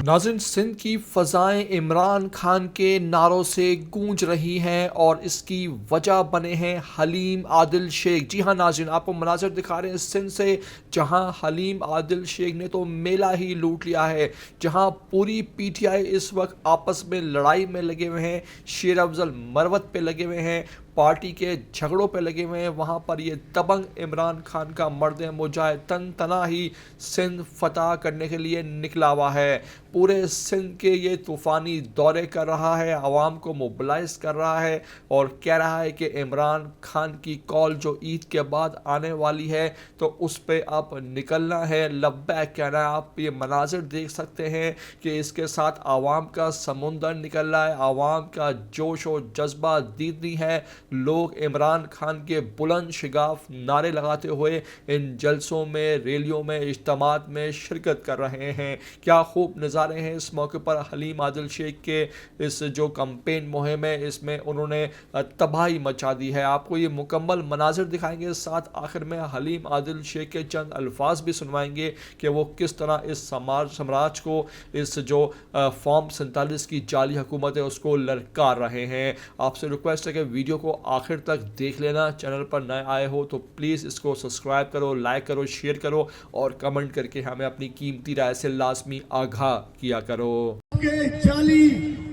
नाज़रीन, सिंध की फ़ज़ाएं इमरान खान के नारों से गूंज रही हैं और इसकी वजह बने हैं हलीम आदिल शेख। जी हाँ नाज़रीन, आपको मनाज़र दिखा रहे हैं सिंध से, जहां हलीम आदिल शेख ने तो मेला ही लूट लिया है, जहां पूरी पीटीआई इस वक्त आपस में लड़ाई में लगे हुए हैं, शेर अफजल मरवत पे लगे हुए हैं, पार्टी के झगड़ों पे लगे हुए हैं। वहाँ पर ये दबंग इमरान खान का मर्द मुजाहिद तन तना ही सिंध फतह करने के लिए निकला हुआ है। पूरे सिंध के ये तूफ़ानी दौरे कर रहा है, आवाम को मोबिलाइज कर रहा है और कह रहा है कि इमरान खान की कॉल जो ईद के बाद आने वाली है तो उस पर अब निकलना है, लब्बैक कहना है। आप ये मनाजिर देख सकते हैं कि इसके साथ आवाम का समुंदर निकल रहा है, आवाम का जोश और जज्बा दीदनी है। लोग इमरान खान के बुलंद शिगाफ नारे लगाते हुए इन जलसों में, रैलियों में, इज्तिमात में शिरकत कर रहे हैं। क्या खूब नज़ारे हैं इस मौके पर। हलीम आदिल शेख के इस जो कैंपेन मुहिम है इसमें उन्होंने तबाही मचा दी है। आपको ये मुकम्मल मनाजिर दिखाएंगे, साथ आखिर में हलीम आदिल शेख के चंद अल्फाज भी सुनवाएंगे कि वो किस तरह इस साम्राज्य को, इस जो फॉर्म 47 की जाली हुकूमत है उसको ललकार रहे हैं। आपसे रिक्वेस्ट है कि वीडियो को आखिर तक देख लेना। चैनल पर नए आए हो तो प्लीज़ इसको सब्सक्राइब करो, लाइक करो, शेयर करो और कमेंट करके हमें अपनी कीमती राय से लाजमी आगाह किया करो।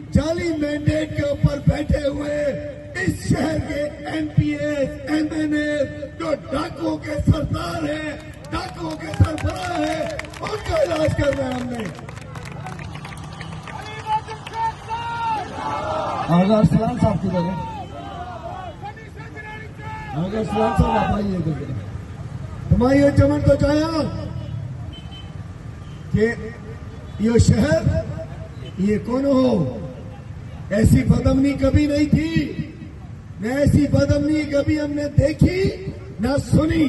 जाली मैंडेट के ऊपर बैठे हुए इस शहर के एमपीए, एमएनए जो डाकुओं के सरदार हैं, डाकुओं के सरबराह हैं, उनका इलाज कर रहे हैं हमने। सलाम साहब की तरह सलाम साहब आप आइए। तुम्हारी चमन तो चाहे कि ये शहर ये कौन हो, ऐसी बदमनी कभी नहीं थी, न ऐसी बदमनी कभी हमने देखी न सुनी।